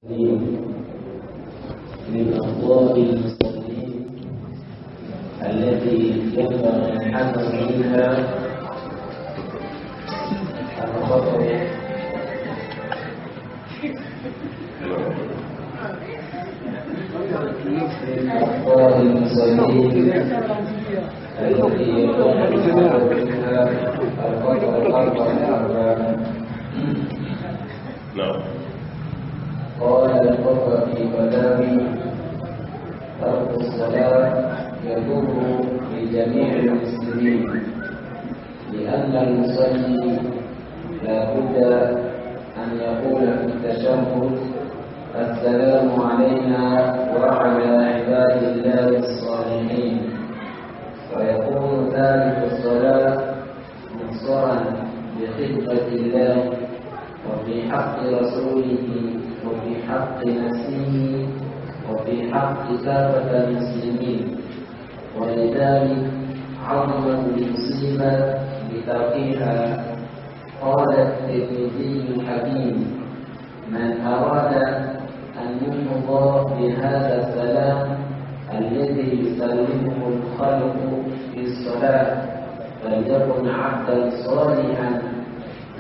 من أفضال المصلين التي ينبغي الحذر منها الخطأ من أفضال المصلين التي ينبغي الحذر منها الخطأ الأربع. قال الخطأ في كلامه ترك الصلاة يضر بجميع المسلمين، لأن المصلي لا بد أن يقول في التشهد: السلام علينا وعلى عباد الله الصالحين، ويكون تارك الصلاة مقصرا بخدمة الله وفي حق رسوله وفي حق نفسه وفي حق كافة المسلمين، ولذلك عظمت المصيبة بتركها. قال الترمذي الحكيم: من أراد أن يحظى بهذا السلام الذي يسلمه الخلق في الصلاة فليكن عبدا صالحا،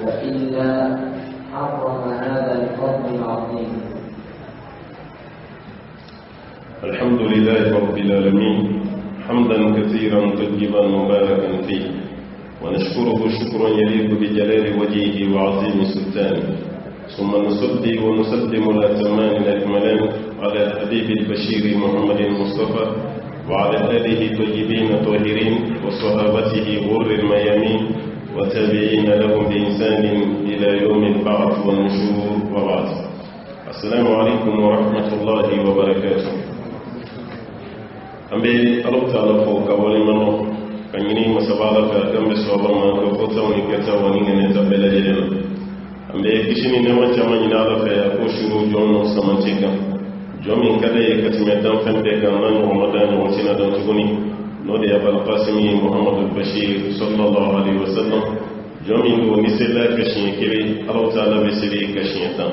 وإلا حرم هذا الفضل العظيم. الحمد لله رب العالمين، حمدا كثيرا طيبا مباركا فيه، ونشكره شكرا يليق بجلال وجهه وعظيم سلطانه، ثم نصلي ونسلم الأتمان الأكملان على الحبيب البشير محمد المصطفى وعلى آله الطيبين الطاهرين وصحابته غر الميامين وتابعين لهم بإحسان إلى يوم البعث والنشور، وبعد. السلام عليكم ورحمة الله وبركاته. أمبي الله تعالى فوق ولمنه كنيني مسبالة كم بسوابا ما كفوتا ونكتا ونين نتبلا جلنا. أمبي كشيني نما جمعني نالا فيأكوشرو جون سمانتيكا جومين كده يكتمدان فنبكا من رمضان وسنة تغني نودي أبا القاسم محمد البشير صلى الله عليه وسلم جومين دو نسلا كشين كري الله تعالى بسري كشين تام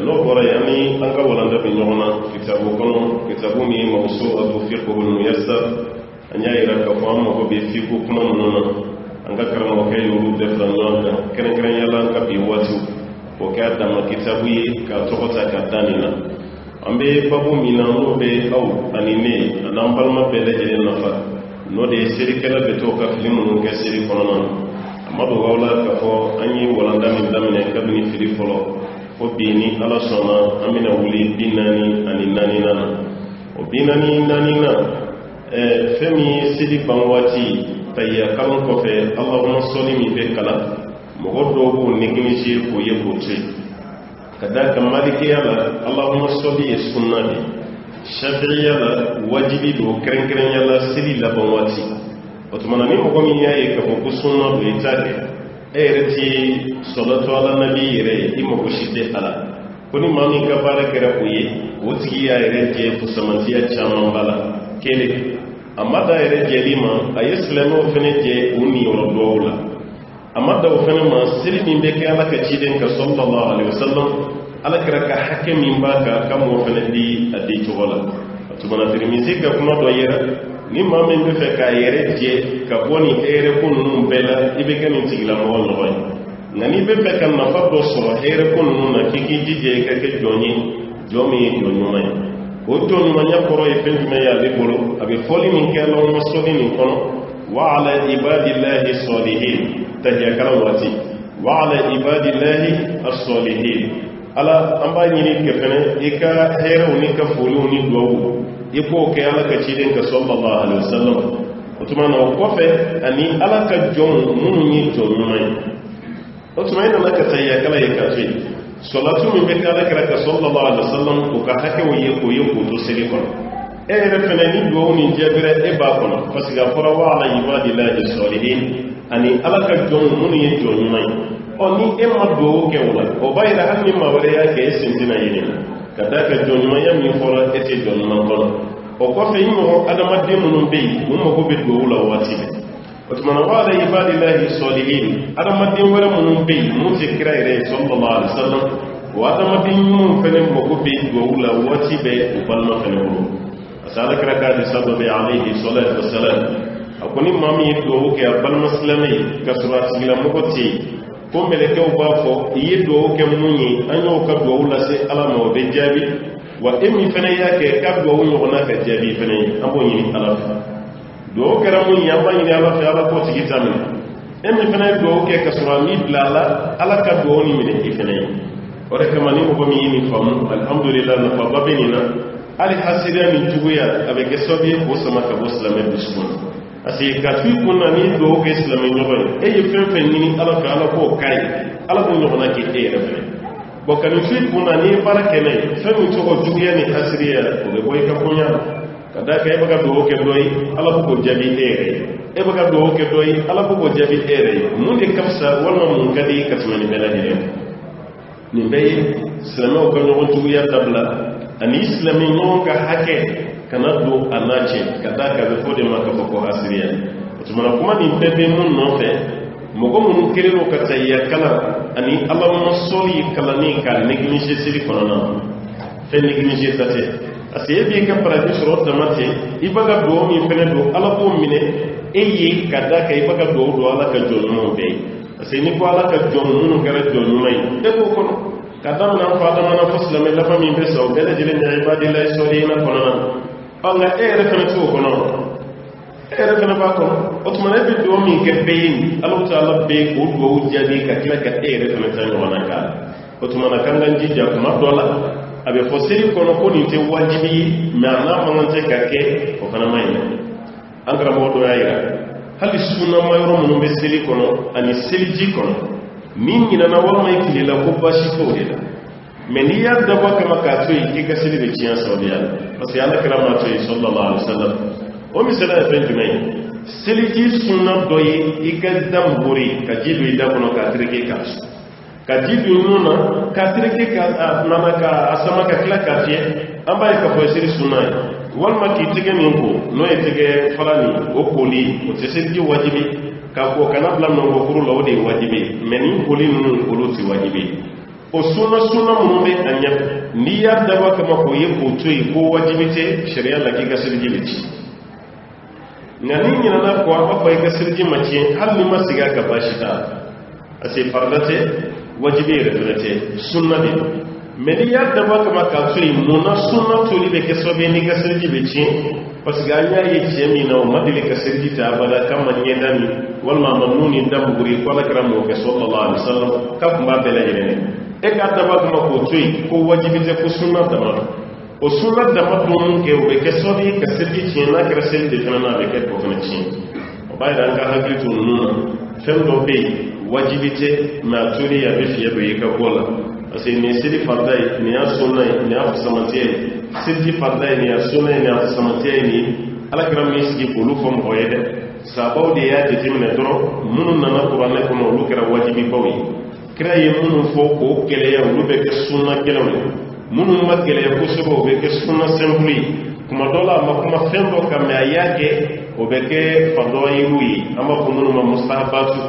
لو برا يعني أنك ولند بنيونا كتابو مي موسوعة فقه الميسر أن يرى كفام وبيفيكو كنا مننا أنك كرم وكي يولد دفرنا كن يلا أنك بيواتو وكذا ما كتابي كتوقتا كدانينا ambe babu minano be aw anine anambalma be lejele nafa no de seri kala be to ka filimu ke seri kono amado wala ka fo anyi walanda min damine kabini fili folo fo bini ala sona amina wuli binani ani nani nana o binani nani na femi sidi bangwati tayya kalon ko fe allahumma salli mi be kala mo goddo bu nigini ci ko yebo ci كذلك مالكي يلا اللهم صل السنة شافعي يلا واجبي دو كرين كرين يلا سيدي لبواتي وتمنى مين مقومي ياي كفوكو سنة بيتاك ايرتي صلاة على النبي يري إما كشيدي على كوني مامي كبارة كراكوي وتكي ايرتي فسمانتيا جامان بالا كيلي أما دا ايرتي لما ايسلامو فنجي وني وردوولا amma da wafana ma sirrin da ke alaka cidin ka sallallahu alaihi wasallam alaka ka hakimin baka kan wafana di adai wala to bana tirmizi ka kuma do yera ni ma men be fe ka yere je ka boni ere kun num bela ibe kan tigla mo wala boy ngani be fe kan na fado so ere kun num na kiki jije ka ke joni jomi joni mai o joni manya koro e fen me ya le bolo abe foli min ke lawo mo sodi ni kono wa ala ibadillahi salihin تهيا كلاماتي وعلى عباد الله الصالحين على أمبا نيني كفنا إكا هيروني كفولوني دوو إكو كيالا كتشيدين كصلى الله عليه وسلم وتمانا وقفة أني ألا كجون مني جون مين وتمانا لك تهيا كلا يكافي صلاة من بك على كلا صلى الله عليه وسلم وكحكي ويكو تسليكم رفناني دووني جابرة إباكم فسيغفر وعلى عباد الله الصالحين ani alaka jon mun ye jon mai oni emma do ke wala o bayra hanni ma wala ya ke sintina yini kadaka jon mai yam ni fora ete jon man kono o ko fe yimo adama de mun be mun ko be do wala wati وتمنى على عباد الله الصالحين أنا ما دين ولا من بين موسى كرايرة صلى الله عليه وسلم وادم دين فنم مكوبي دولا واتيبه وبالما فنم أسألك ركعة سبب عليه الصلاة والسلام أكوني مامي دوك بالما سلامي كسرات سلام مكتي كم ملكه وبافو يدوك مني أنيو كدولا سي على ما بجابي وإمي فنياك كدولا هناك جابي فني أبوني ألف دوك رمي يباني ألف على كوتي كتامي إمي فني دوك كسرامي بلالا على كدولا من فني وركما نيمو بميني فامو الحمد لله نفضل بيننا ali hasira ni juguya avec sobi ko sama ka muslimin biskun asi ka fi kunna ni do ko islamin yoba e ye fen ni ala ka ala ko kai ala ko nyona ki e refe bo kan fi kunna ni barake ne fen mi to ko juguya ni hasiriya ko be boy ka kunya kada kai baga do ke doyi ala ko jabi e baga do ke doyi ala ko jabi mun de kafsa wala mun kadi ka tumani belani ni bay islamin ko no juguya tabla ani islami ngonga hake kanado anache kadaka befode makafoko asiria tumana kuma ni bebe mun nofe mogo mun kirelo kataya kala ani allahumma soli kala ni ka neglige siri konana fe neglige tate asiyebi ka paradis rota mate ibaga do mi fenedo alabo mine eye kadaka ibaga do ala ka jonno be asini ko ala ka jonno gara jonno mai debo kono kadam na fada mana fuslam la fami be so bele jile ni ibadillahi solina kono anga refana to kono refana ba kono otuma be do mi ke beyin Allah taala be ko do jadi ka kila ka refana tan wana ka otuma na kanga njija kuma dola abe fosiri kono ko ni te wajibi ma na mangante ka ke o kana mai angra mo do ayira hali sunna mayro mun be sili kono ani silji kono min ina na wal mai kila ko bashi ko dela men ya da baka maka to yi ka sili be ciyan saudiya parce ya Allah kalama to sallallahu alaihi wasallam o mi sala ben jumai silji sunna doyi ikadam buri ka jidu ida kono ka trike ka jidu nuna ka trike ka nana ka asama ka kila ka tie amba ka fo sili sunna wal ma ki tige min ko no e tige falani o koli o te silji wajibi ka ko kana blam no gofuru law de wajibi meni koli nun koluti wajibi o sunna mun be anya ni ya da ba kama ko ye ko toyi ko wajibi te sharia la ki gasir jibiti ngani ni na ko ba ko ga sirji mace hal ni masiga ka bashi ta ase fardate wajibi redulate sunna de meni ya da ba kama ka toyi mona sunna to li be ke sobe ni gasir jibiti parce que anya ye jemi na o madili ka sirji ta bala kama ni dani wal ma mamnuni ndam buri ko la kram o ke sallallahu alaihi wasallam ka kuma bela yene e ka da ba kuma ko toyi ko wajibi te ko sunna da ma o sunna da ma to mun ke o be ke sobi ka sirji ci na ka sel de fana be ke ko fana ci o bay da ka hakki to nuna fem do be wajibi te ma turi ya be fiye be ka kola parce que ni sidi fardai ni ya sunna ni ya samatiye sidi fardai ni ya sunna ni ya samatiye ni ala kiram ni sigi bolu fo mo yede sabaw de ya de timne doro munun na qur'an ko no lu kira wajibi bawi kira ye munun fo ko kele ya lu be ke sunna kele munun ma kele ya ko so be ke sunna simpli kuma dola ma kuma fendo kam ya yake o be ke fardai ruyi amma ko munun ma mustahabatu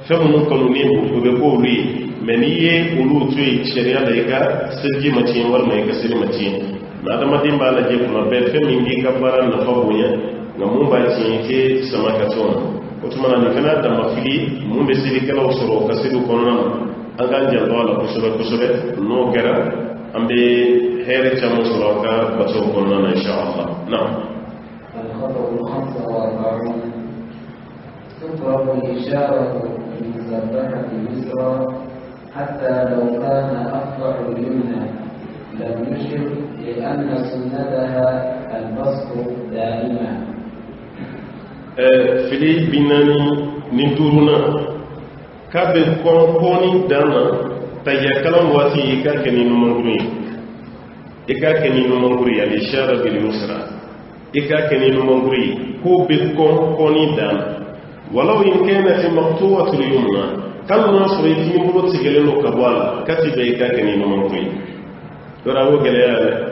femunun ko ni o be ko ruyi meniye ulu tuyi sharia da yaka sirji mace war mai ka sirji mace na da madin ba la je kuma be fe mingi ka faran na fabunya na mun ba ci ke sama ka tona ko tuma na kana da mafili mun be siri kala usoro ka sidu kono an ga jalwa la kusube no gara ambe here ta musoro ka bato kono na insha Allah na'am الخطأ 45 تطلب الإشارة في مسبحة اليسرى حتى لو كان أفضل اليمنى لم يشر لأن سنتها البسط دائما. fili binani ni duruna kabe koni dana tayakalam wati ikakeni numanguri ikakeni numanguri alishara bil yusra ikakeni numanguri ko be koni dana walau in kanat maqtu'atu al yumna kan no so yi mbulo tigelo kabala katibe ikakeni numanguri dora wo gele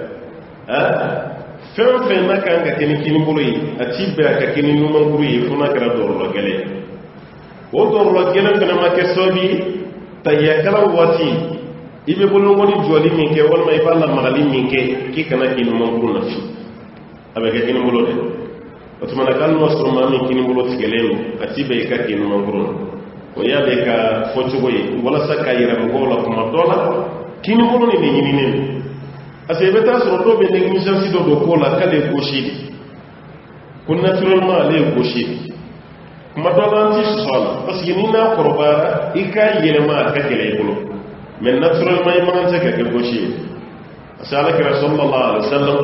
fɛn na kan ka kɛni kini bolo ye a ti bɛn a ka kɛni numankuru ye fo n'a kɛra dɔrɔlɔ gɛlɛ o dɔrɔlɔ gɛlɛ fana ma kɛ sɔbi tayyakala waati ibe bolongoni joli min ke walma iballa magali min ke ki kana kinu manguru na fi abe kinu bolo de otumana kan wasro ma min kinu bolo tigelenu atibe ka kinu manguru ko ya be ka fochugo yi wala saka yira mo la kuma dola kinu bolo ni ni ni asebe ta so do be négligence do ko la kale goshi kun naturellement le goshi kuma dola ti sola parce que ni na korbara ika yelema ka kele bolo mais naturellement il manque quelque chose asala kira sallallahu alaihi wasallam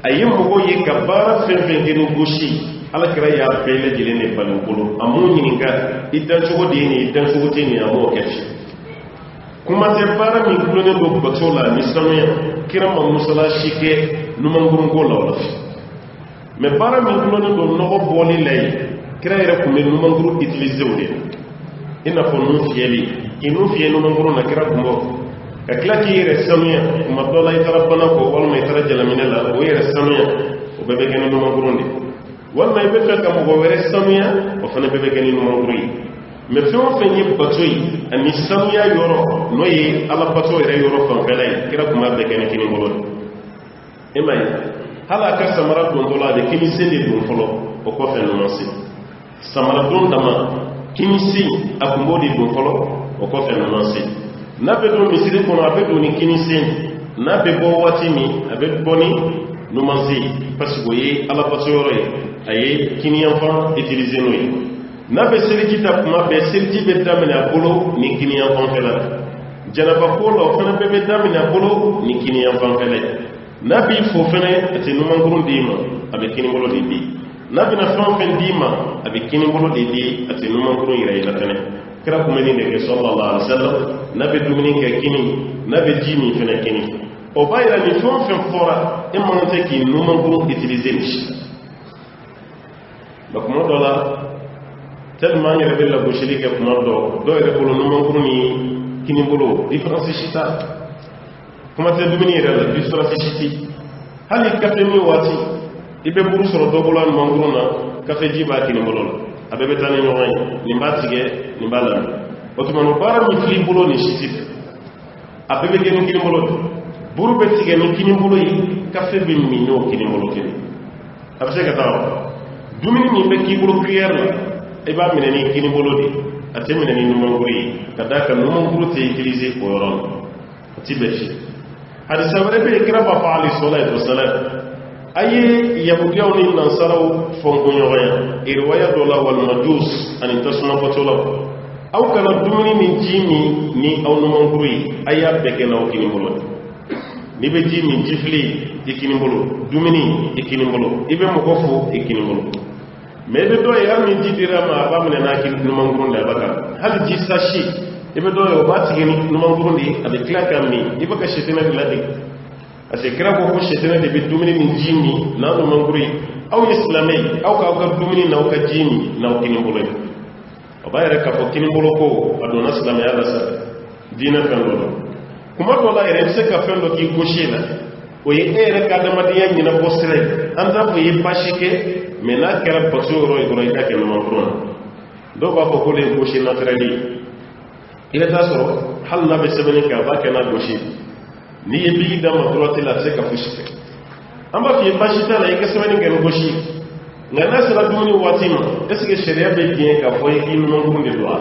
ayim mo yi kabara fen genu goshi ala kira ya pele jilene balu bolo amuni ninga idan chugo dini idan chugo tini amo kechi kuma te para mi kulone do batola misamya kira ma musala shike numangun gola wala mais para mi kulone do no boli lay kira ira kuma numanguru utiliser wode ina fo nu fieli inu fiye numanguru na kira kumbo ka kila ki yere sanuya kuma dola itara bana ko walma itara jalaminela o yere sanuya o bebe gani numanguru ndi walma ibe ka mo were sanuya o fana bebe gani numanguru yi me fe o fenye batoyi ani sanuya yoro noyi ala bato yere yoro fan felay kira kuma be gani kini ngolo emay hala ka samara don dola de kini sende dum folo o ko fe no mansi samara don dama kini si akumbodi dum folo o ko fe no mansi na be do misiri kono abe do ni kini si na be bo wati mi abe boni no mansi parce que yi ala bato yoro yi aye kini enfant utiliser no yi na be seri kita kuma be seri be damene abolo ni kini enfant fela janaba polo fana be damene abolo ni kini enfant fela na bi fo fana ati no mangurun dima abe kini bolo di na bi na fan dima abe kini bolo di ati no mangurun ira ila tane kira kuma ni de sallallahu alaihi wasallam na be dumini ka kini na be jimi fana kini o bayra ni fan fora e monte ki no mangurun utiliser ni donc mo dola tellement yere bella bo shiri ke kuma do yere bolo no mangurun ni kini bolo difference shita kuma te dumini yere la difference shiti hali kafe mi wati ibe buru soro do bolo no mangurun na kafe jiba kini bolo abebe tane no way ni mbatige ni mbala otumano bara mi fili bolo ni shiti abebe genu kini bolo buru betige ni kini bolo yi kafe bi mi no kini bolo kini abse ka taw dumini ni be ki bolo prière la e ba mine ni kini bolo di ate mine ni numanguri kadaka numanguru te utiliser ko ron tibeshi hadi sabare be kira ba fa ali sallallahu alaihi wasallam aye yabudiyaw ni nansaraw fonko nyoya irwaya dola wal majus an tasma fatola aw kana dumini ni jimi ni aw numanguri aya be kenaw kini bolo ni be jimi jifli ikini bolo dumini ikini bolo ibe mo gofu ikini bolo mais be do ya mi didira ma ba mun na ki no mangurun da baka hal ji sashi ibe do yo ba tigeni no mangurun di abi klaka mi ibe ka shetena di ladi ase kira ko shetena de be dumini min jimi na no manguri aw islamai aw ka dumini na ka jimi na kini bolo o ba yare ka ko kini bolo ko adona islamai ala sa dina kan do kuma do la yare se ka fendo ki goshela o ye ere ka da madiya ni na bosre anda ko ye pashike mena kera basuro igoro ikake no mangurun do ba ko le goshi naturally ila tasoro hal na be sebene ka ba kana goshi ni ye bigi da madroti la se ka fushike amba fi bashita la yake sebene ga goshi ngana sira duni watima eske sharia be bien ka foy ki no mangurun de doa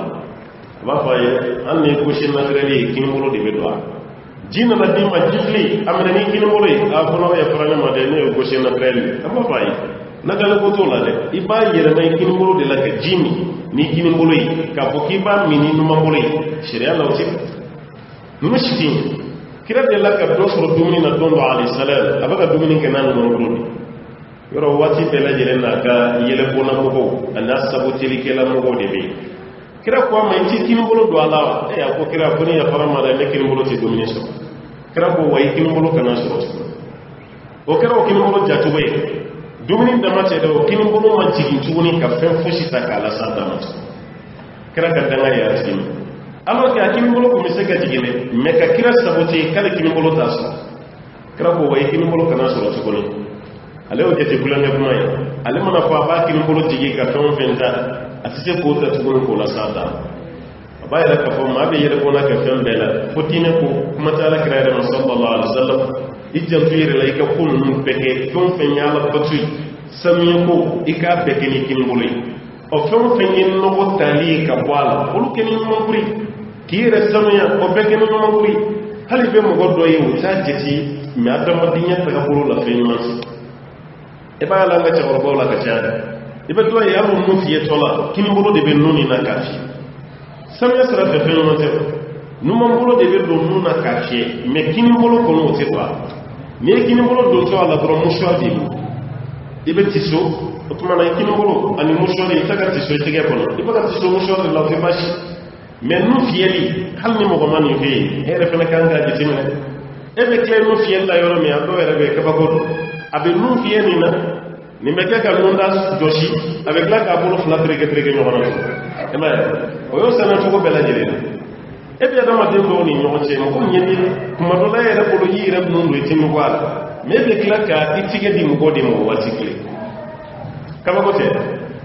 ba faye an ne goshi naturally kin bolo de be doa jina na dima jifli amana ni kin bolo a kono ya farana ma de ne goshi naturally amba faye nagala ko to la de iba yere may kini mbolo de la ka jimi ni kini mbolo yi ka fo ki ba mini no mbolo yi sharia la wuti no mashiti kira de la ka do so dumini na dondo alayhi salam abaga dumini ke nan no mbolo ni yoro wati be la jere na ka yele bona ko ko anas sabu tili ke la mo go de be kira ko may ti kini mbolo do ala e ya ko kira ko ni ya farama da ne kini mbolo ti dumini so kira ko way kini mbolo kana so o kira ko kini mbolo jatu be dumuni da mace da kini bolo ma jigin tuni ka fen fushi ta kala sa da mace kira ka danga ya tsini alors que kini bolo ko mise ka jigine me ka kira sabote kala kini bolo ta so kira ko way kini bolo kana so to kono ale o jete bulanga kuma ya ale mana fa ba kini bolo jigi ka fen fen ta atise ko ta tugul ko la sa da bayra ka fo ma be yere ko na ka fen bela fotine ko kuma taala kiraare sallallahu alaihi wasallam ijam fiire lay ka ko nun peke ton fe nyaala batui samiye ko ika peke ni kimbulay o fen fe nyin no ko tali ka wala olu ken ni mamburi kire samiya o peke ni mamburi hali be mo goddo yi wuta jeti mi adama dinya ta buru la fe nyama e ba la nga ci orbo la ka caada ibe do ya mo mu fiye tola kimbulu de be noni na kafi samiya sara fe fe nyama te numambolo de be do nuna kafi me kimbulu ko no te ba ni kimbulu do to ala bro mo shodi ibe tiso otumana kimbulu ani mo shodi taga tiso tege kono ibe ka tiso mo shodi la fe bashi mais nu fiyeli hal ni mo ko mani fi ere fena kanga de timene ebe kle nu fiyel la yoro mi ado ere be ka bagodo abe nu fiyeni na ni meke ka nunda joshi avec la ka bolo fla trege nyoro na e ma o yo sana to ko bela jere ebe adama de do ni nyoro che mo ko nyedi kuma do la ere bolo yire nu ndo timu kwa mais be kla ka itige di mo ko de mo watikle ka bagote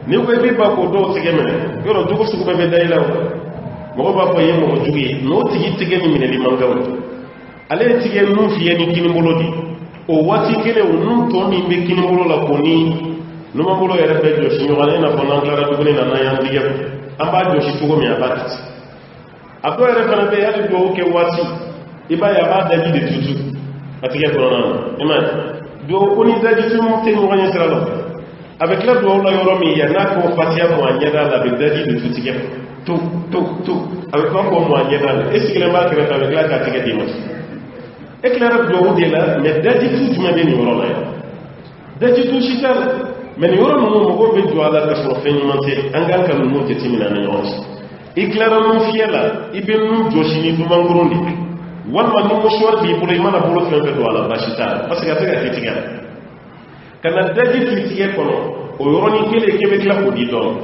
ni ko be ba ko do tige mene yoro dugo su ko be dayla mo ba ko yemo mo jugi no tigi tige ni mine li mangaw ale tige nu fiye ni kini bolodi o wati kele o nu to ni be kini bolola ko ni no ma bolo yere be jo shi ngale na ko nan klara dugo ni na yan dige amba jo shi tugo mi abati abo yere fana be yali do ke wati iba ya ba daji de tutu atige ko na ima do ko ni daji tu mo te mo ganya sala avec la do la yoro mi ya na ko fatia mo anyada la be daji de tutu ke tout avec quoi pour moi est-ce que les marques avec la catégorie des mots éclairage de haut de là mais d'ailleurs tout me donne une rôle d'ailleurs tout chital mais nous aurons nous go be do ala ka so fenyimante anga ka nous te timina na yonsi éclairage nous fiela ibe nous joshini du mangurundi wala ni mo shwar bi pour imana bolo fe do ala bashita parce que ataka fitiga kana d'ailleurs fitiga kono o yoroni kele kebe kala ko di don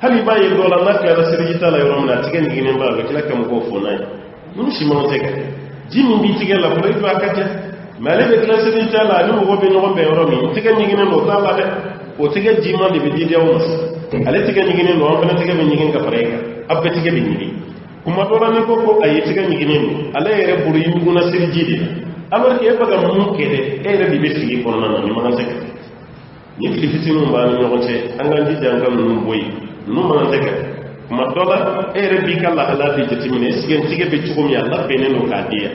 hali ba ye dola na kala sirjita la yoro na tigen ngine ba be kala kam ko fonay mun shi mo tega jimi bi tigen la ko do akaja male be kala sirjita la ni mo be no be yoro mi tigen ngine no ta la de o tigen jima de be di de o ale tigen ngine no am na tigen be ngine ka fareka abbe tigen be ngine kuma dola ni ko ay tigen ngine no ale yere buru yugo na sirjidi alors que e ba mun kede e re bi be sigi ko na ni ma na seka ni kilifitinu ba ni ñoxote anga ndi jangam nu boy nu ma ndeka ma dola ere bi kala ala di jetimine sigen tige be cugum yalla benen no kadiya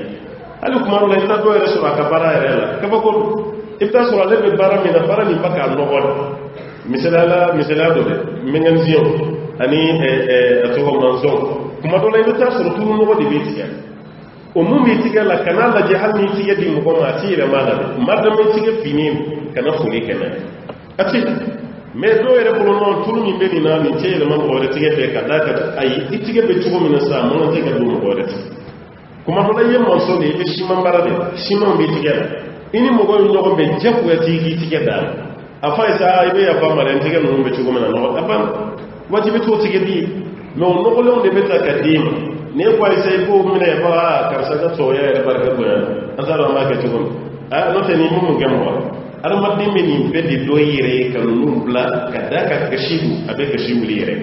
ali kuma no la do ere sura ka bara ere la ka bako ibta sura le be bara mi na bara ni baka no god misala do de mengen zion ani atogo manzo kuma dola ibta sura turu no de be tiya o mu mi tiga la kana la jahal ni tiga di mo ko ma tire mala madam mi tiga fini kana fuge kana ati mais do ere bolo non tulu mi be ni na ni tele mam ko re tige be ka daka ay itige be tugo mi na sa mo tige do mo re kuma do la yem mon so ni be shima barade shima be tige ini mo go nyogo be japu ya tige da afa isa ibe ya ba mare tige no be tugo mi na no afa wati be to tige di no no ko le be ta kadim ne ko isa ko mi na ba karsa da to ya re barka ko ya azara ma ke tugo a no te ni mo ngemo arma dimbe ni beddi do yire kan numbla kadaka kashibu abe kashibu yire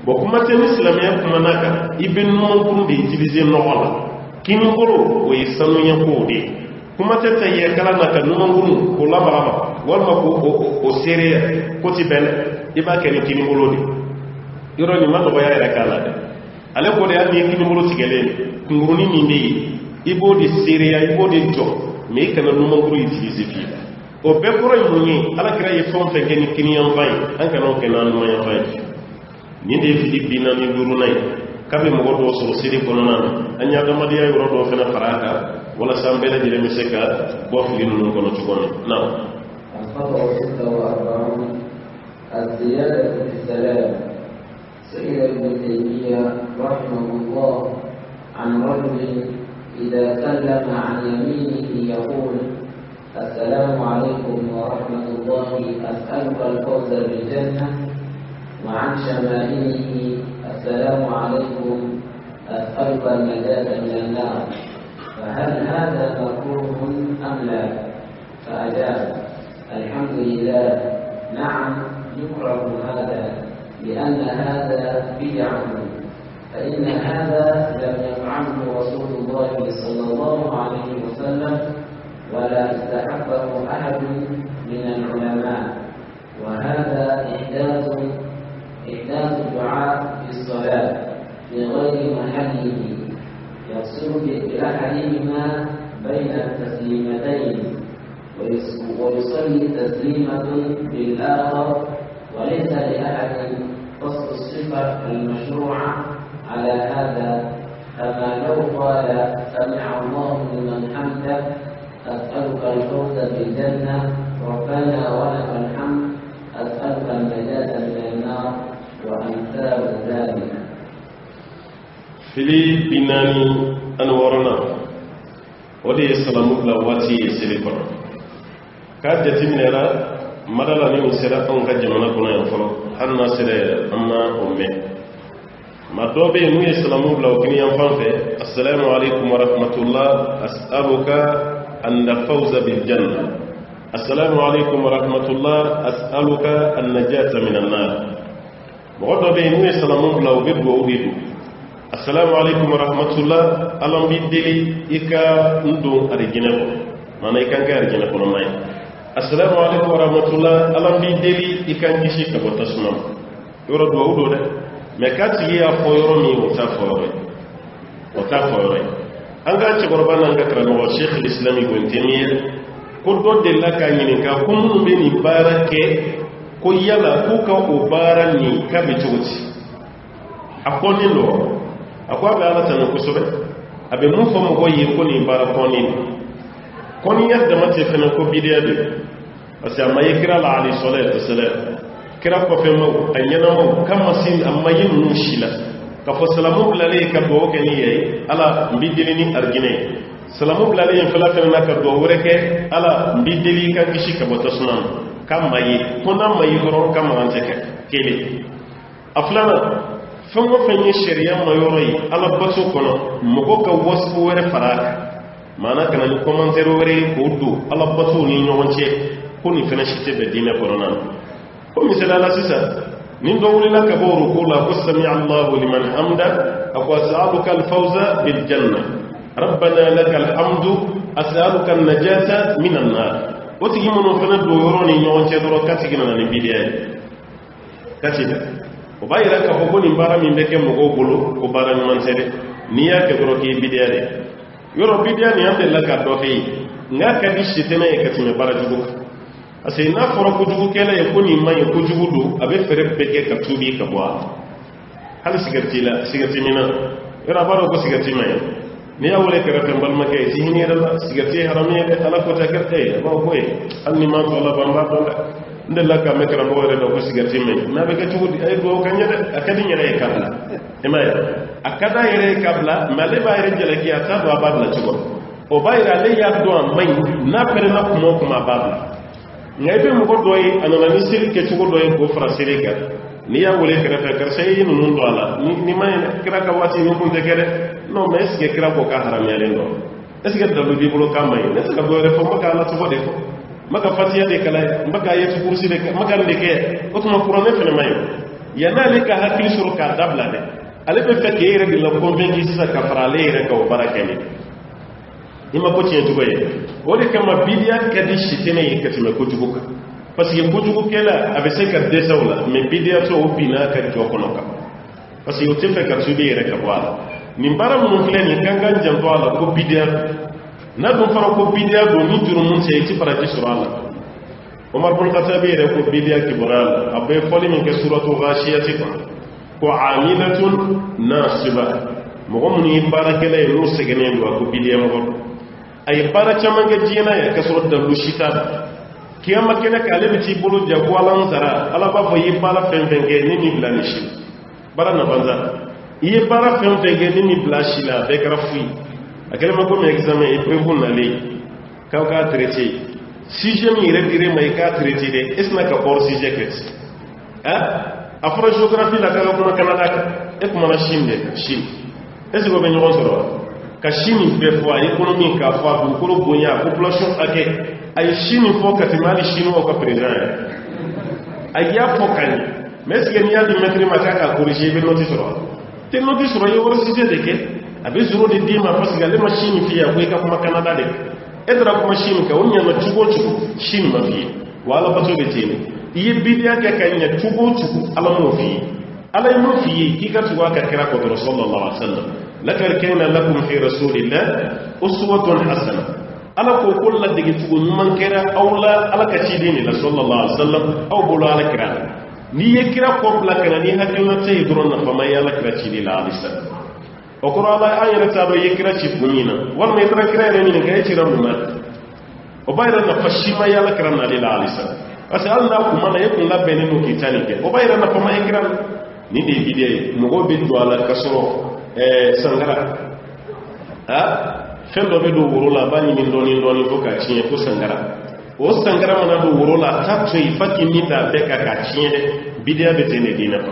bo kuma te islam ya kuma naka ibn mun de utiliser no wala kini ngoro o yisanu ya ko de kuma te taye kala naka no nguru ko la barama wala ko o sere ko ti ben iba kene kini ngoro de yoro ni ma do ya ira kala de ale ko de ani kini ngoro tigele nguru ni ni ibo de sere ya ibo de jo me kana no nguru utiliser fi o be koro yuni ala kira ye fon fe geni kiniyan fay an kana o kenan no ya fay ni de fi bina ni duru nay kabe mo do so sidi kono nan anya do madiya yoro do fena faraka wala sambele dire miseka bo fi nu kono ci kono na الزيادة في السلام. سئل ابن تيمية رحمه الله عن رجل إذا سلم عن يمينه يقول السلام عليكم ورحمة الله أسألك الفوز بالجنة، وعن شمائله السلام عليكم أسألك النجاة من النار، فهل هذا مكروه أم لا؟ فأجاب: الحمد لله، نعم يكره هذا، لأن هذا بدعة. فإن هذا لم يفعله رسول الله صلى الله عليه وسلم ولا استحبه أحد من العلماء. وهذا إحداث الدعاء في الصلاة في غير محله يصل بأحدهما بين التسليمتين ويصلي تسليمة بالآخر، وليس لأحد قصد الصفة المشروعة على هذا، كما لو قال سمع الله لمن حمده أسألك الفوز بالجنة ربنا ولك الحمد أسألك النجاة من النار وأمثال ذلك. fili binani an warana ode salamu la wati sele kono ka jatimnera madala ni sera on ka jamana kono en folo hanna sere amma umme madobe nu salamu la okini en fanfe assalamu alaykum wa rahmatullah as'aluka an fawza bil janna assalamu alaykum wa rahmatullah as'aluka an najata min an-nar madobe nu salamu la obidu obidu assalamu alaykum wa rahmatullah alam bi deli ika ndo arigina ko mana ika ga arigina ko may assalamu alaykum wa rahmatullah alam bi deli ika ngishi ka botasuma yoro do wudo de me kati ya fo yoro mi wota fo anga ci gorbana nga kra no sheikh al-islam ibn taymiyyah ko do de la ka nyini ka ko mun be ni barake ko yala ko ka o barani ka be tuti akoni lo akwa be ala tan ko sobe abe mun fo mo ko yi ko ni bara koni yadda mate fena ko bidiya de parce que amaye kira la ali salatu wassalam kira ko fe mo anyana mo kama sin amaye nu shila ka fo salamu bilale ka do ke ni yey ala mbidini ni argine salamu bilale en fala fena ka do woreke ala mbidili ka kishi ka botasuna kama yi kona mayi goro kama anteke kele aflana fengo fenye sharia mayori ala baso kono mogo ka wasfu were faraka mana kana ni commentaire were ko do ala baso ni nyonche ko ni fena shite be dina korona ko misala la sisa nin do wulila ka boru ko la sami Allahu liman hamda akwa sa'aluka al-fawza bil janna rabbana lakal hamdu as'aluka an-najata min an-nar wati gimono fena do yoro ni nyonche do kati gina na bidiya kati o bayira ka fo ni bara min beke mo go bolo ko bara ni man sede ni ya ke goro ki bidiya de yoro bidiya ni ande la ka do fe nga ka di shitena e katime bara jugo ase na foro ko jugo kala e ko ni may ko jugo do abe fere beke ka tubi ka boa hal sigarti mina yoro baro ko sigarti may ni ya wole kara tambal make ci hini dal sigarti haramiye ala ko ta kerte ba ko e anni ma to la bamba do ndella ka mekra mo wore do ko sigarti me na be ka tuudi ay do ka nyade akadi nyere kabla emaya akada yere kabla male ba yere jele ki ata do abadla ci ko o bayra le ya do may na pere na ko mo kuma babla ngay be mo ko doy anana ni sir ke ci ko doy ko frasere ga ni ya wole kra ta kar sey no mun do ala ni may kra ka wati ni ko de kede no mais ke kra ko ka haram yale ndo est ce que dalu bi bolo ka may est ce que do refo maka la to de ko maka fatiya de kala maka yetu kursi de maka ndeke otuma qur'an fene mayo yana le ka hakil sur ka dabla de ale be feke yere bi la convaincu sa ka farale yere ka barakani ima ko tiye tugoye wode kama bidia kadi shitene yekatime ko juguka parce que ko jugu kela ave se ka desawla me bidia to opina ka jokonoka parce que yote fe ka tubi yere ka wala ni mbara mun fleni kanga janto ala ko bidia na dum fara ko bidia do ni turu mun se ti para ti sura Allah Umar bin Khattab yere ko bidia ki boral abe foli min ke suratu ghashiyati ko amilatun nasiba mo mun yi barakela e no segene do ko bidia mo ay bara chamange jina ya ka surat da lushita kiyama kene ka le ti bulu jagwalan zara ala ba fo yi bara fenfenge ni mi blanishi bara na banza yi bara fenfenge ni mi blashila be grafui akele ma ko me examen e prévu na le ka ka traité si je mi retire mai ka traité de esna ka or si je ket afro géographie la ka ko Canada e ko na Chine est-ce que be nyon soro ka Chine be fo ay économie ka fo du ko bonya population ake ay Chine fo ka timali Chine o ka président ay ya fo kan mais ce que ni ya di mettre ma ka corriger be notice soro te no di soro ye wor si de ke abe zuro di dima parce que le machine fi ya ko ka kuma Canada de edra kuma machine ka wonya na tugo shin ma fi wala bato be tini iye bidia ka kanya tugo ala mo fi ala mo fi ki ka tugo ka kira ko sallallahu alaihi wasallam lakar kana lakum fi rasulillah uswatun hasana ala ko kullu digi tugo man kira awla ala ka ci dini la sallallahu alaihi wasallam aw bulu ala kira ni ye kira ko la kana ni hakilna tay dron na fama yalla kira ci dini la alisa o ko ala ayira ta do ye kira ci bunina wal may tra kira ni ga ci ramu ma o bayra na fashima yalla kira na la alisa asa Allah kuma na yakun labbe ne no kitani ke o bayra na fama ye kira ni de bidé mo go biddo ala kasoro sangara ha fendo be do worola bani min doni ko ka ciye ko sangara o sangara mana do worola tatto yi fakki ni da be ka ciye de bidia be tene dina ko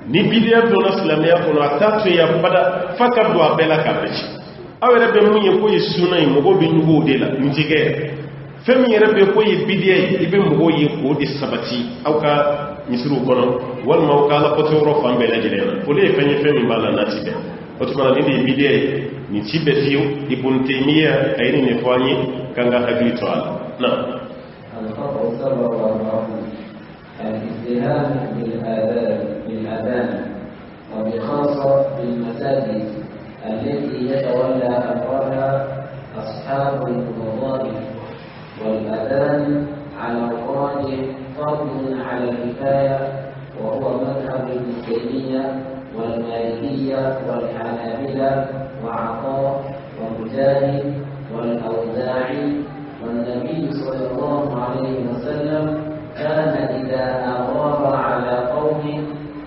ni bidia do na islamiya ko na tatto ya bada fakka do abela ka be ci awere be mu ye ko yi sunay mo go bi nyugo de la ntige femi yere be ko yi bidia ibe mo go yi ko di sabati awka misru kono wal mawkala ko toro fambe la jirena ko le femi bala na tibe otumana ni bidia ni tibe fiu ibn taymiya ayini ne fani kanga hakili to ala na الخطأ سبب الازدهام بالآذان وبخاصة بالمساجد التي يتولى أمرها أصحاب الوظائف والأذان على الأفراد فرض على الكفاية وهو مذهب ابن تيمية والمالكية والحنابلة وعطاء ومجاهد والأوزاعي والنبي صلى الله عليه وسلم كان إذا أغار على قوم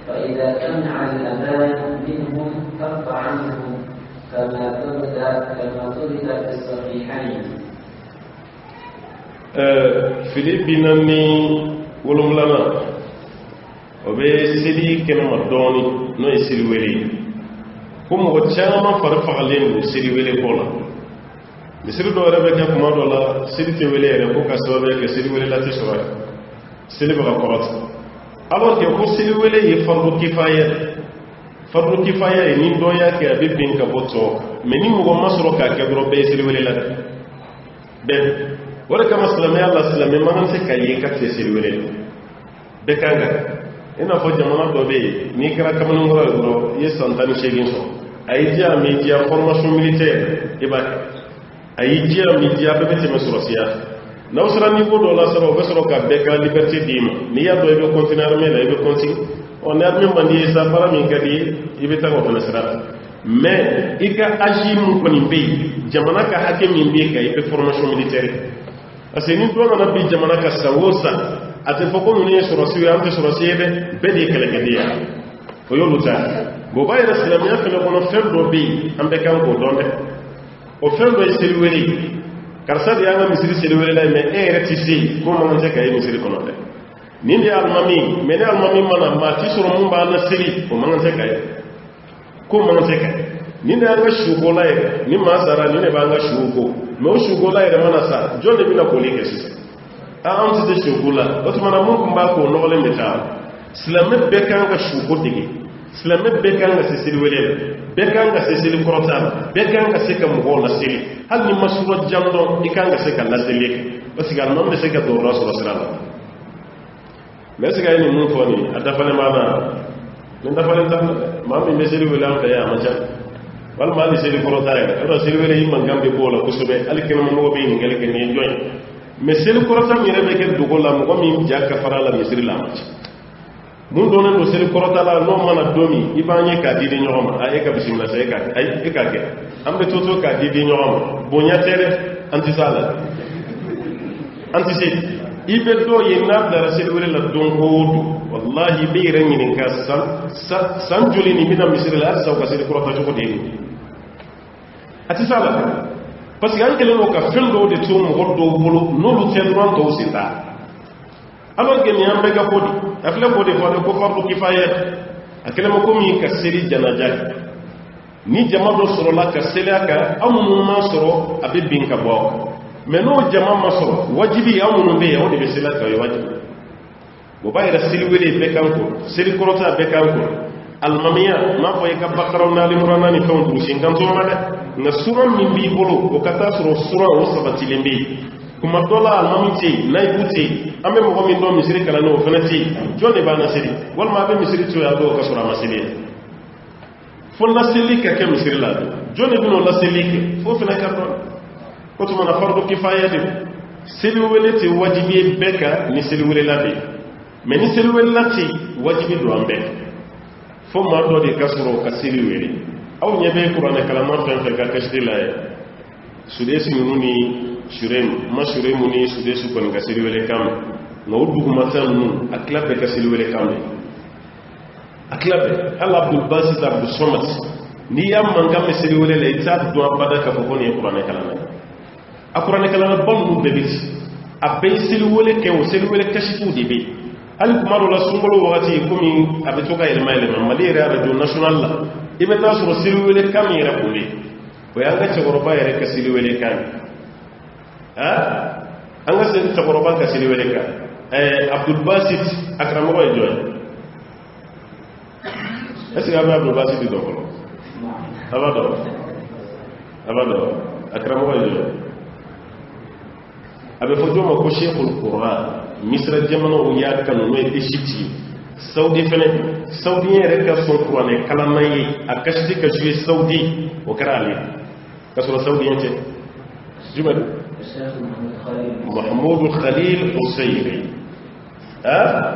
فإذا سمع الأذان منهم كف عنهم كما ثبت في الصحيحين. فيليبيناني ولملنا وبسيدي كلمة دوني نو يسيري ولي كم وجهنا فرفعلين يسيري ولي بولا misiri do rebe ke kuma do la siri te wele re ko ka so be ke siri wele la te so re siri ba korot alors que ko siri wele yi fardu kifaya ni do ya ke be bin ka boto me ni mo masro ka ke do be siri wele la be wala kama sallallahu alaihi wasallam man se kayi ka te siri wele be kanga ina fo jamana do be ni kra kamanu ngoro do yesantani shegin so ay dia media formation militaire ibaka ayi jia mi dia be bete mesorosia na usra ni ko do la saro be soro ka be ka liberté dim ni ya do be continuer mais la be continue on a même bandi sa para mi kadi ibe ta ko na sara mais ika ajim ko ni be jamana ka hakem mi be ka ibe formation militaire aseni do na bi jamana ka sawosa ate foko ni sorosia ante sorosia be de kala kadiya ko yoluta go bayra islamiyya ko no ferdo be ambe kan ko donde o fendo e seliweli karsa de yanga misiri seliweli la me retisi ko man se kay misiri kono de nindi almami mene almami mana ma ti soro mun ba na seli ko man se kay ko man se kay nindi anga shugo la ni ma sara ni ne ba anga shugo me o shugo la mana sa jonde bi na ko leke sisa a am ti de shugo la o to mana mun kumba ko no le meta islamme be kanga shugo digi islamme be kanga se seliweli bekanga se seli korotana bekanga se ka mugo la seli hal ni masuro jamdo ikanga se ka la seli parce que non be se ka do rasul sallallahu mais se ka ni mun foni adafale mana min dafale tan ma mi be seli wala ka ya maja wal ma ni seli korotana do seli wala yimman gambe bola kusube alkena mo be ni gelke ni joy mais seli korotana mi rebe ke dugo la mo mi jakka farala misri la maja mun donen do seli korotala no mana domi ibanye ka didi nyoma ay ka bismillah say ka ay ikake ambe toto ka didi nyoma bonya tere antisala antisi ibe do yina da seli wala la don hodu wallahi be ranyi nin ka san juli ni mina misri la sa ka seli korota ko dini atisala parce que angele no ka fendo de to mo goddo bolo no lu tedron to sita alors que ni ambe ga fodi afle fodi ko fardu kifaya akele mo komi ka seri janaja ni jama do soro la ka seli aka amu ma soro abe bin ka bo mais no jama ma soro wajibi amu be o de be sela ka wajibi bo bayra seli wele be kan ko seli korota be kan ko almamiya ma fo ka bakaraw na limrana ni fon dusin kan to mada na sura min bi bolo o kata sura o sabati lembe kuma dola almamiti na ibuti ame mo min do misiri kala no fanati jone bana siri wal ma be misiri to ya do ka sura masiri fo la silika ke misiri la jone bino la silike fo fina ka do ko to mana fardu kifaya de seli wele ti wajibi beka ni seli wele la be mais ni seli wele la ti wajibi do ambe fo ma do de ka sura ka seli wele aw nyebe qur'an kalamat fa ka kashdi la sudesi nuni shurem ma shurem ni sudesu kon ga seli wele kam na wudu matan nu aklabe ka seli wele kam aklabe al abdul basit abdul samad ni yam man kam seli wele la ita do abada ka ko ni qur'an kalama alquran kalama bambu bebiti abay seli wele ke o seli wele kashifu dibe al kumaro la sungolo wati komi abetoka ilma ilma malira radio national la ibe tasuro seli wele kam yira kuli o yanga ci goroba yere ka seli wele kam anga se tagoroba ka seli wele ka abdul basit akramo ko joy est-ce que abdul basit do ko abado akramo ko joy abe fo joma ko cheikhul qur'an misra jamano o ya kanu no egypti saudi fene saudi yere ka son qur'an kala nayi akashti ka jouer saudi o karali ka so saudi yente jumadu محمود الخليل حسيني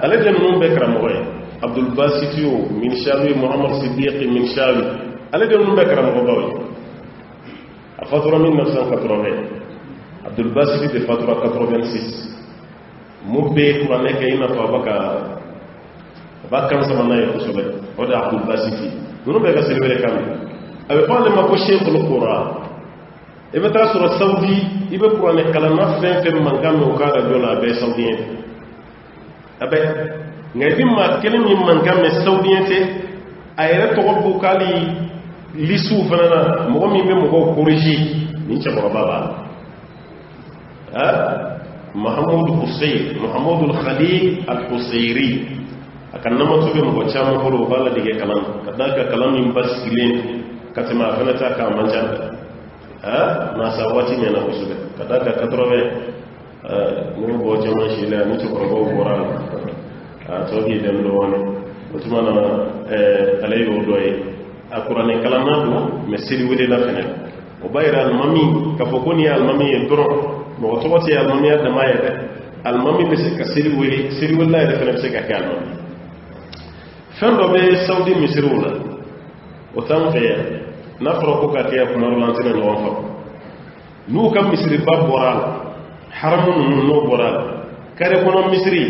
ألجن من بكرة مغاية عبد الباسطيو من شاوي محمد صديق من شاوي ألجن من بكرة مغاية الفترة من 1980 عبد الباسطي في فترة 86 مبه قرآن كينا فابك باكم سمنا يكسبه هذا عبد الباسطي منو بكرة سلوى كامل أبي قال لما كشيخ القرآن ibe ta sura saudi ibe qur'an kalama fen fen mangam o kaga jola be saudien abe ngadi ma kelen mi mangam me saudien te ayre to ko kali lisu fanana mo mi be mo ko corriger ni ci boro baba محمود حسين محمود الخليل الحسيري akan nama to be mo chama ko bala dige kalam kadaka kalam min baskilin katima fanata ka manjanda nasa wati ne na kusube kadaka katrobe no bo jama shi la ni to ko boral to gi den do woni tumana alayo doy alquran kalama do me siri wede la fene o bayra al mami ka fokoni al mami en doro mo to wati al mami da mayede al mami be se ka siri wallahi da fene se ka kalma fendo be saudi misrula o tamfe nafro ko ka tiya kuma rolantina no wonfa nu kam misri bab boral haramun no boral kare kono misri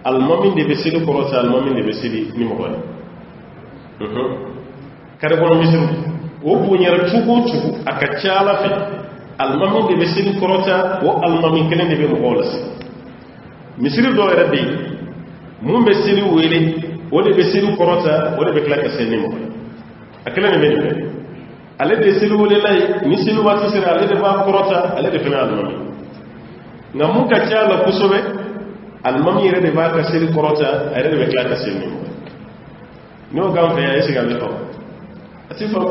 al mamin de besili korota al mamin de besili ni mo wala kare kono misri o bunyara tugo aka chala fe al mamin de besili korota o al mamin kelen de be mo wala misri do rabbi mum besili wele o de besili korota o de be klaka senni mo akela ne be ale de silu wole lay ni silu wati sira ale de ba korota ale de fena almami ngamu ka chala kusobe almami re de ba ka silu korota ale de bekla ka silu no gam fe ya isiga be ko ati fo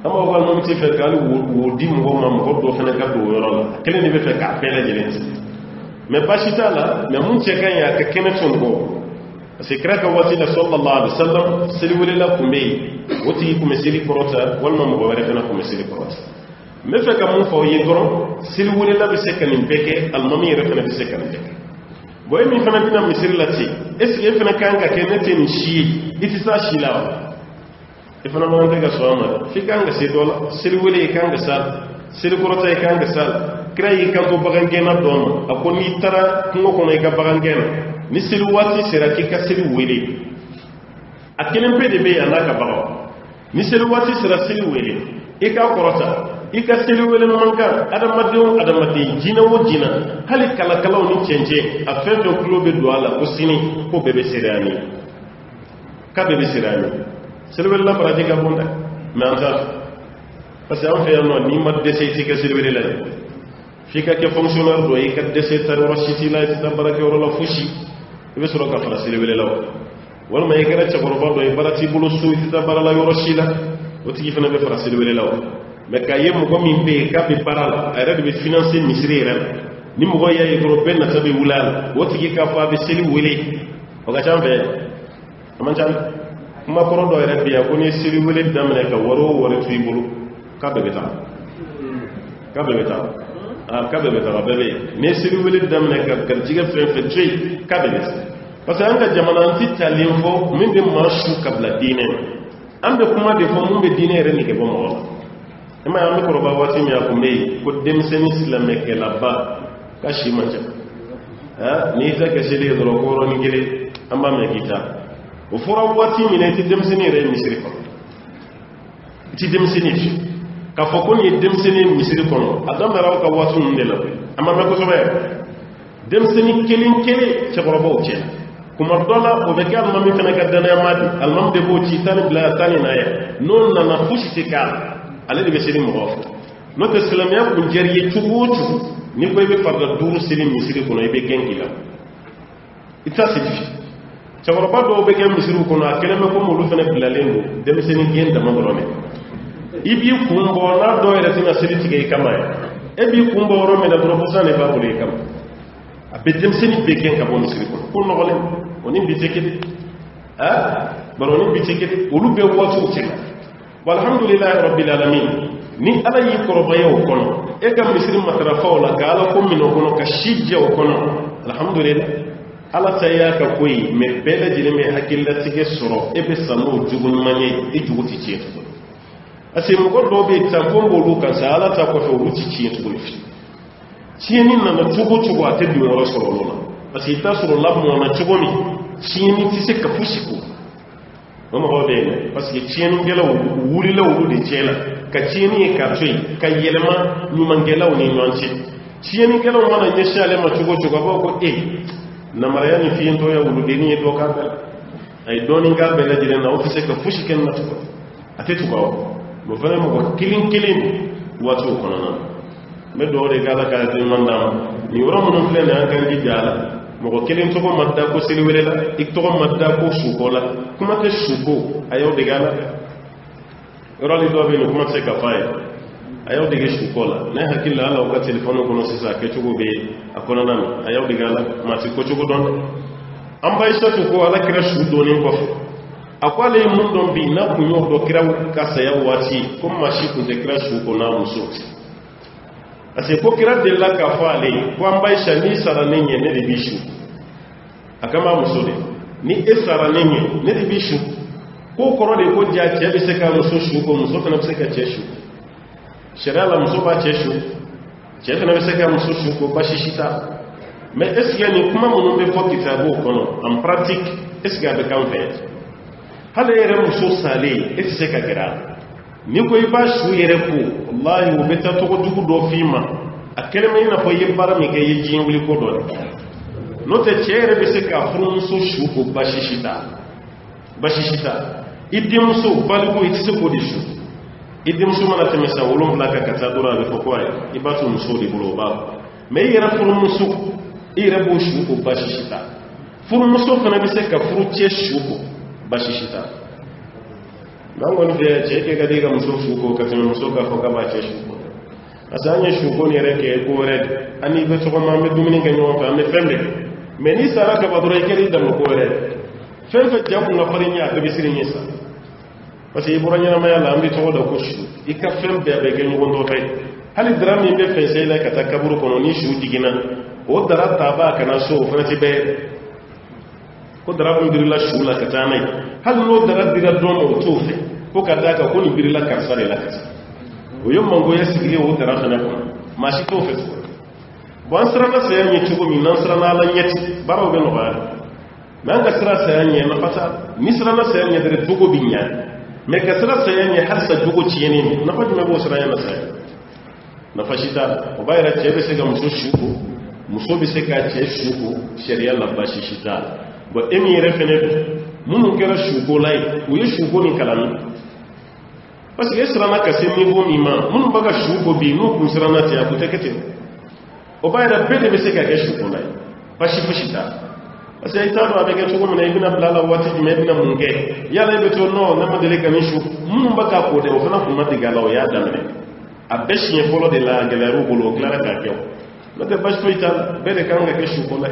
ama wal mom ti fe galu wodi mo mam ko do fena ka do yoro la kele ni be fe ka pele jelen me bashita la me mun che kan ya ka kene tongo sikraka wasila sallallahu alaihi wasallam silu wole la kumbe woti ko meseli korota walma mo wala fena ko meseli korota me fe kam mo fo yi goro sil wule la be sekanin peke al mami refena be sekanin peke boy mi fana dina meseli lati est ce fena kanga ke nete ni shi iti sa shi la e fana mo ngaka so ama fi kanga se dola sil wule kanga sal sil korota kanga sal kray kan ko bagangena doma akoni tara ko ko ne ga bagangena ni sil wati sera ki ka sil wule akelen pe de be anaka bawo ni selu wati sira selu wele ika korota ika selu wele manka adamade jina wo jina hali kala kala ni chenje afeto klobe do ala kusini ko bebe sirani ka bebe sirani selu wele la paraje ga bonda mais en ça parce que en fait non ni ma dessé ci ka selu wele la fika ke fonctionnaire do ika dessé tar rashiti la ci tabaraka wala fushi be suro ka fara selu wele la wala may gara ci goro do e barati bulu suuti ta barala yoro shila o tigi fana be fara sel wele law mais ka yem ko min be ka be parala ay rede be financer misri ren ni mo go yayi goro ben na tabe wulal o tigi ka fa be sel wele o ga chambe amantan kuma koro do rede biya ko ni sel wele damne ka waro tuy bulu ka be beta kabe beta bebe ne sel wele damne ka jiga fe tuy ka be beta parce que an ka jamana anti talen fo min be mashu kabla dine an be kuma de fo mun be dine re ni ke bo mo ma am ko roba wati mi akumbe ko dem sen islam ke labba ka shi manja ni ta ke sele do ko ro ni gele amba me kita o fora wati mi ne ti dem sen re misri ko ti dem sen fi ka fo ko ni dem sen misri ko adam raw ka watu ni la amma me ko so be dem sen kelin kele ci roba o ci kuma dola o be kal mami fana ka dana madi al mam de bo ci tan bla tani na ya non na na fushi te kal ale de be seri mo of no te islamia ko jariye tubutu ni ko be farda duru seri misiri ko no be genkila ita sifi chawra ba do be gem misiri ko no akele me ko mo lu fana bla lengo de be seni gen da mandrone ibi kumbo na do ere tina seri tige kama e bi kumbo ro me da do fusane ba ko le kama abedem seni be gen ka bo misiri ko no gole oni bi tekedi baroni bi tekedi olu be watu tekedi walhamdulillahi rabbil alamin ni ala yi korobayo kono e kam misiri matrafa wala gala ko mino kono ka shijja kono alhamdulillah ala tayya ka koyi me bela jile me hakilla tige soro e be sanu jugun manye e juguti cieto ase mo goddo be tampo bolu kan sa ala ta ko to ruti cieto ko fi cieni na jugu ate bi woro soro lola ase ta soro labmo na jugomi cieni ti se ka fushiko mama ho de parce que cieni ngela wuli la wulu de ciela ka cieni ka toy ka yelema ñu mangela woni ñonci cieni ngela mana nyeshale ma chugo ba ko na marayani fi ndo ya wulu de ni do ka bel ay doni nga bel jire na office ka fushi ken na tuko atetu ko mo fele mo ko kilin watu ko na me do de gala ka de mandam ni woro mo fele na kan di jala mo kelen to ko madda ko silwele la ik to ko madda ko shuko la kuma ke shuko ayo de gala roli do be no kuma se ka fay ayo de ge shuko la na hakilla ala ko telefono ko no sisa ke to go be akona nan ayo de gala ma ti ko to go don am bay sa to ko ala kira shu do ni ko akwale mun don bi na ku yo do kira ka sa ya wati ko ma shi ku de kira shu ko na muso ase ko kira de la ka fale ko am bay sha ni sara ne ne de bishu akama musode ni esara ne ne de bishu ko koro de ko ja che be se ka muso shu ko muso kana se ka che shu shera la muso ba che shu che kana be se ka muso shu ko ba shishita mais est-ce que ni kuma mo be fo kitabu ko no en pratique est-ce que be kan fait hala yere muso sale est-ce que ka gira ni ko iba shu yere ko wallahi wo beta to ko dugu do fima akele me na fo yebara mi ke yiji wuli ko do no te chere be se ka furu so shu ko bashishita idim so balgo itse ko di shu idim so mana te mesa wolom la ka kata dora be fo ko ay ibatu muso di bulo ba me yere furu muso ire bo shu ko bashishita furu muso kana be se ka furu che shu ko bashishita nangon de cheke ga diga muso shuko ka teme muso ka foka ba che shuko asanya shuko ni reke ko red ani be to ma me dumini ga nyon fa me fembe me ni sara ka ba dore keri da ko red fembe jabu na farinya ga bisiri nyesa parce que buranya na maya lambi to da ko shu ika fembe be ga nyon do tay hali drami be fense la ka takaburu kono ni shu digina o darata ba kana so fa ti be ko darabu dirila shu la ka tanai hal no daradira domo tofe ko kadaka ko ni birila karsare lakati o yomma go yasigi o daradana ko mashi tofe bon srana sayanyi tugo mi nan srana la nyeti baro be no bare man ka sra sayanyi na fata ni srana sayanyi dare dugo binya me ka sra sayanyi har sa dugo ciyene na fadi me bo sra yana sai na fashita o bayra chebe se ga muso shuko muso bi se ka che shuko sharia la bashi shita bo emi refene mun kera shugo lai o ye shugo ni kalami parce que srana ka se niveau mi ma mun baga shugo bi no kun srana ta ku tekete o bayra bede be se ka ke shugo lai bashi fashita parce que ita do abeke to ngomna ibina blala wati me ibina munge yala be to no na madele kamishu mun baka ko de o fana kuma diga law ya damne abeshi en polo de la galeru bolo clara ka kew no te bash to ita be de kanga ke shu ko la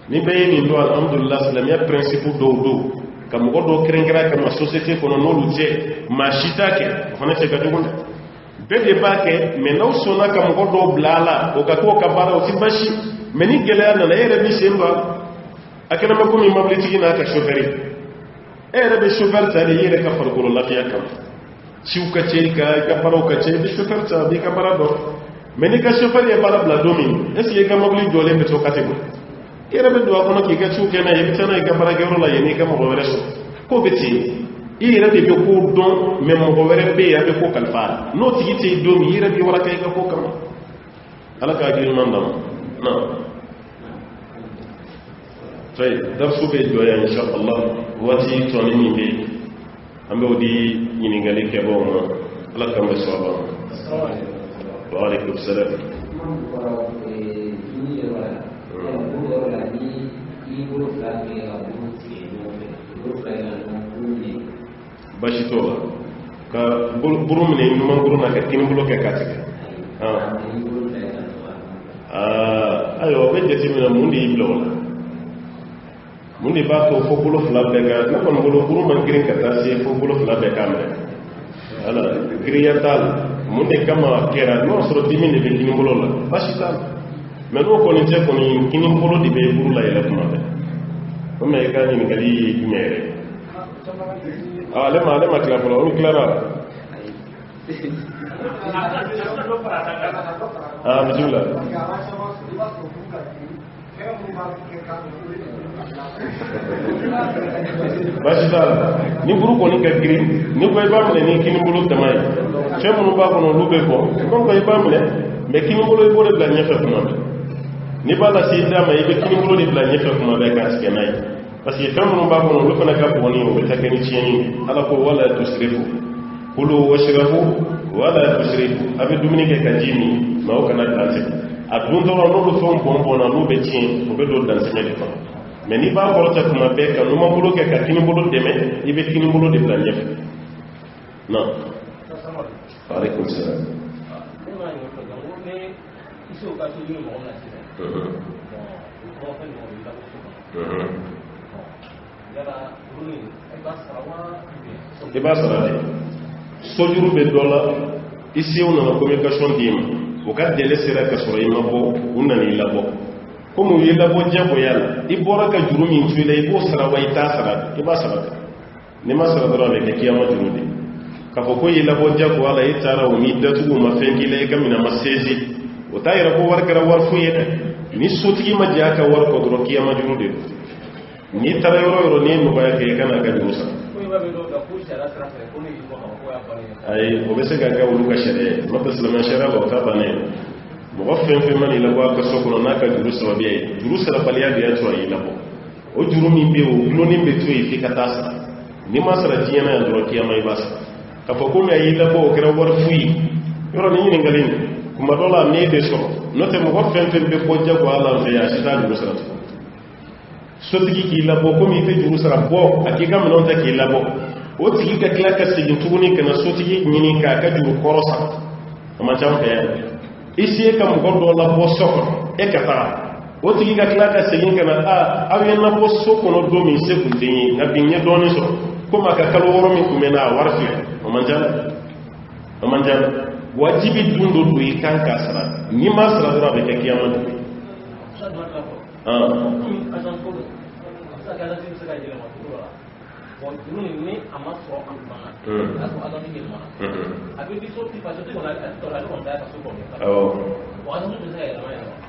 ni be ni do alhamdulillah salam ya principe do kam go do krengra kam société ko no lu je ma shitake fana te ka dugonde be de bake me no sona kam go do blala o ka ko ka bara o tibashi me ni gele na yere bi semba akana makumi mabliti na ka chauffeur be chauffeur ta de yere ka farko lafiya kam ciuka ce ka baro ka ce bi chauffeur ta bi ka bara do me ni ka chauffeur ya bara bla domin est-ce que mabli dole be to catégorie yere be do akono ki ka ciuka na yebi tana ka bara gero la yeni ka mo were so ko beti yere be ko don me mo were be ya be ko kalfa no tigi te do mi yere be wala kay ka ko kam ala ka gi man dam na tay darsu be joya insha Allah wati to ni be ambe odi ni ngali ke bo ma ala kam be so wa alaikum salam bashito ka burum ne no manguru na ka tin bulo ke katike ayo be jeti mi na mundi iblo mundi ba ko fo bulo fla be ga na kon bulo burum man girin ka tasi fo bulo fla be kamre ala griyatal mundi kama kera no so dimi ne be kin bulo la bashita me no ko ni te ko ni kin bulo di be buru la ila kuma be o me ga ni ngali mere lema claro, un claro. Bismillah. Bashita ni buru ko ni ka giri ni ko ibam ne ni kini bulu tamay chemu ba ko no lube ko ko ibam ne me kini bulu ibo de blanya fa kuma ni bala si dama ibe kini bulu de blanya fa kuma be ka skenai parce que fɛn b'a kɔnɔ olu fana ka bɔnni o bɛ taa kɛ ni tiɲɛni ala ko wala tusrifu kulu washrabu wala tusrifu a bɛ dumuni kɛ ka ji min mais o kana danse a dun dɔrɔn n'olu fɛnw bɔnna n'u bɛ tiɲɛ o bɛ don dansɛmɛ de kɔnɔ mais n'i b'a kɔrɔta tuma bɛɛ ka numanbolo kɛ ka kinibolo dɛmɛ i bɛ kinibolo de bila ɲɛfɛ non aleykum salaam i b'a sara de sojuru bɛ dɔ la i sew nana communication d'i ma o ka délai sera ka sɔrɔ i ma bɔ u nana i labɔ komi u y'i labɔ diyagoya la i bɔra ka juru min to i la i b'o sara wa i t'a sara i b'a sara de n'i ma sara dɔrɔn a bɛ kɛ kiyama juru de k'a fɔ ko i y'i labɔ diyagoya la i taara o n'i datugu ma fɛn k'i la i ka minɛn ma saisie o t'a yɛrɛ ko wari kɛra wari foyi ye dɛ ni sotigi ma jɛ a ka wari kɔ dɔrɔn kiyama juru de don n'i taara yɔrɔ yɔrɔ n'i ye nɔgɔya kɛ i ka n'a ka juru sara ayi o bɛ se ka kɛ olu ka sariya ye n'o tɛ silamɛ sariya la o t'a bannen mɔgɔ fɛn fɛn ma n'i labɔ a ka so kɔnɔ n'a ka juru sababuya ye juru sarabaliya de y'a to a y'i labɔ o juru min bɛ yen o gulonnen bɛ to yen f'i ka taa sara n'i ma sara diɲɛ na yan dɔrɔn kiyama i b'a sara k'a fɔ komi a y'i labɔ o kɛra wari fu ye yɔrɔ ni ɲininkali nin kuma dɔ la n'e bɛ sɔrɔ n'o tɛ mɔgɔ fɛn fɛn bɛ bɔ jagoya la an fɛ yan a si t'a juru sara tugun sotigi k'i labɔ komi i tɛ juru sara bɔ a k'i ka minɛnw ta k'i labɔ o tigi ka tila ka segin tuguni ka na sotigi ɲini k'a ka juru kɔrɔ sara a man ca an fɛ yan i se ka mɔgɔ dɔ labɔ so kɔnɔ e ka taga o tigi ka tila ka segin ka na aw ye labɔ so kɔnɔ don min se kun tɛ n ye nka bi n ye dɔɔnin sɔrɔ komi a ka kalo 6 min kun bɛ na a wari filɛ a man ca wajibi dun dɔ don i kan k'a sara n'i ma sara dɔrɔn a bɛ kɛ kiyama de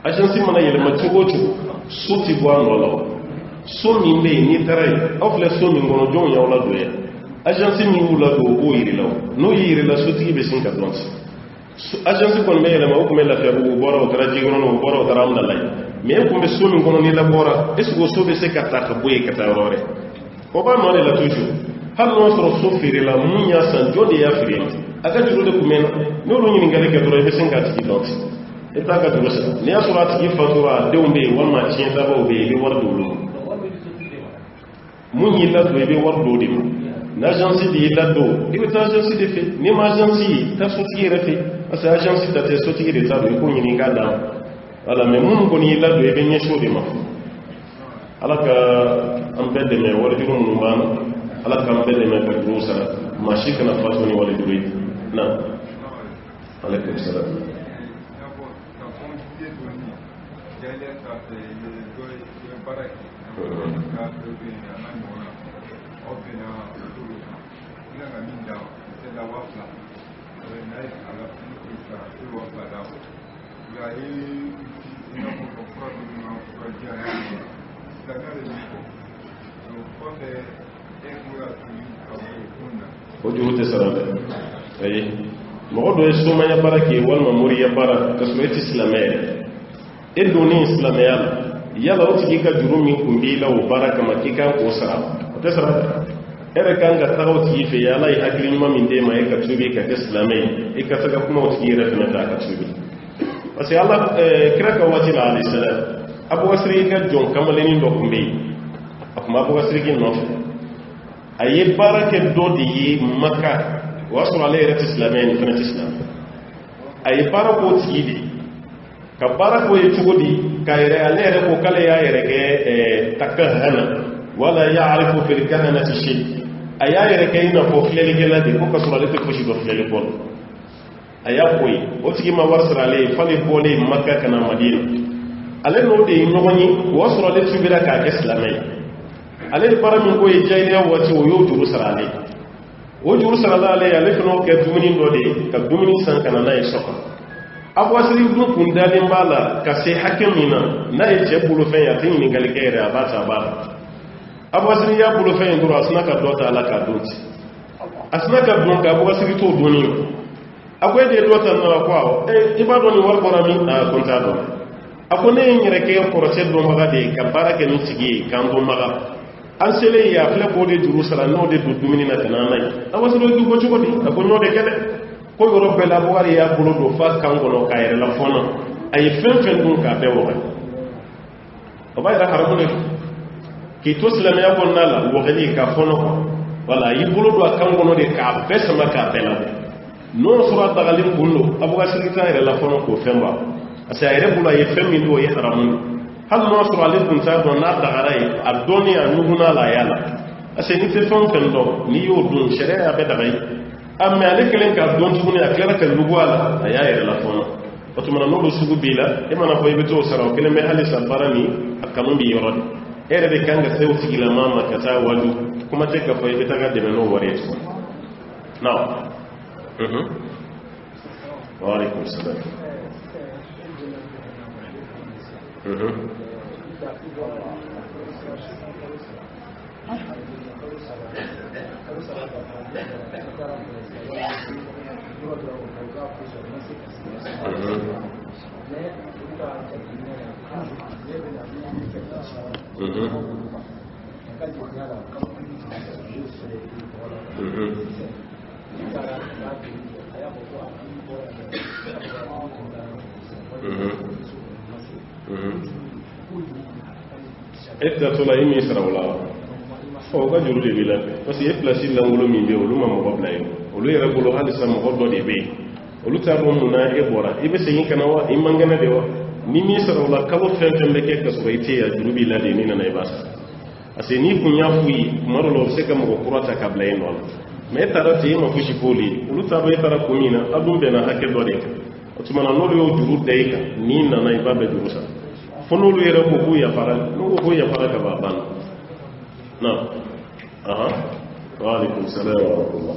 agence mana yɛlɛma cogo o cogo so tɛ bɔ a nɔ la so min bɛ yen n'i taara yen aw filɛ so min kɔnɔ jɔnw y'aw ladon yan agence min y'u ladon o b'o yiri la n'o y'i yiri la sotigi bɛ sin ka dɔn agence kɔni bɛ yɛlɛma o tun bɛ Lafiyabugu o bɔra o taara Jikɔrɔni o bɔra o taara Amudalayi mais e kun bɛ so min kɔnɔ n'i labɔra est ce que o so bɛ se ka ta ka bɔ yen ka taa yɔrɔ wɛrɛ o b'a nɔ de la toujours hali n'o sɔrɔ so feerela mun y'a san jɔn de y'a feere ma a ka juru de kun bɛ na n'olu ɲininkali kɛ dɔrɔn i bɛ sin k'a tigi dɔn i t'a ka juru sara n'i y'a sɔrɔ a tigi fatura a denw bɛ yen walima tiɲɛtabaw bɛ yen i bɛ wari don olu ma mun yi laddo ebe wardo de na agence de laddo ibe ta agence de fe ni ma agence ta soti refe asa agence ta te soti de ta ko ni ga da ala me mun ko ni laddo ebe nye show de ma ala ka ambede me wala juru mun ma ala ka ambede me ka dusa ma shi kana fato ni wala juru na alaikum salam وجهه سرابة أي موضوع السومية بركة والممورية بركة كسرة إسلامية إدوني إسلامية يلا وتجيك جرومي كمبيلا وبركة ما كيكا وسرا وتسرا إركان كتاو تيجي يلا يهاجرين ما من دم أي كتشوبي كإسلامية أي كتاعك كم وتجي رفنا تا كتشوبي بس يلا كرك واتي عليه السلام أبو أسري كجون كمالين دوكمبي أكما أبو أسري كنوف أي بركة دودي مكة وصل عليه رت إسلامي فنت إسلام أي بركة تيجي كبركة يتودي كاير عليه ركو كليا يرجع تكهنا ولا يعرف في الكهنة شيء أي يرجع هنا فوفلي كلا دي كوكا صل عليه تفشي فوفلي بول أي أبوي وتيجي ما وصل عليه فلي بولي مكة كنا مدينة عليه نودي نوعني وصل عليه تبيرا كإسلامي ale para min ko jayne wati o yo juru sarale o juru sarale ale fino ke dumuni do de ka dumuni san kana na soko abo asiri dum kun dalin bala ka se hakimina na e je bulu fen ya tin ni galgere abata ba abo asiri ya bulu fen duro asna ka dota ala ka doti asna ka don ka abo asiri to doni akwai de dota na kwa ibado ni war korami a konta do akone nyere ke projet do maga de ka barake ni tigi kan do maga an sele ya fle ko de juru sala no de dumini na tananai awasiro du ko chogodi ko no de kede ko yoro bela bo wari ya bolo do fa kan gono kayre la fona ay fen dun ka be wo o bay da haramu ne ki to sala ya ko nala wo gani ka fono wala yi bolo do kan gono de ka be sama ka bela no so ba dagalin bunno abu ga sirita ire la fono ko femba asa ire bula ye femmi do ye haramu hal no so ale kun sa don na dagarai adonia nuhuna la yala ase ni te fon do ni yo dun sharia be dagai amma ale kelen ka don tuguni aklara ka lugu ala aya ire la fono otumana no sugu bila e mana ko yebe to saraw kelen me halisa barani akamun bi yorod ere be kanga sew sigila mama kata wadu kuma te ka fo yebe taga de no wore to now wa alaikum salam etta tola imi sarawla o ga juru de bila parce que place la ngolo mi be olu ma mo babla yo olu yere bolo halisa mo goddo de be olu ta do muna e bora ibe se yin kana wa imangana de wa ni mi sarawla kabo fente mbeke ka so ite ya juru bila de ni na ibasa ase ni kunya fuyi marolo se ka mo kurata kabla yin wala me tarati ma fushi poli olu ta be tara kumina adum be na hakke do de otumana no yo juru de ka ni na na ibabe juru sa fonolu yere ko ku ya fara no ko ya fara ka baban na aha wa alaikum salam wa rahmatullah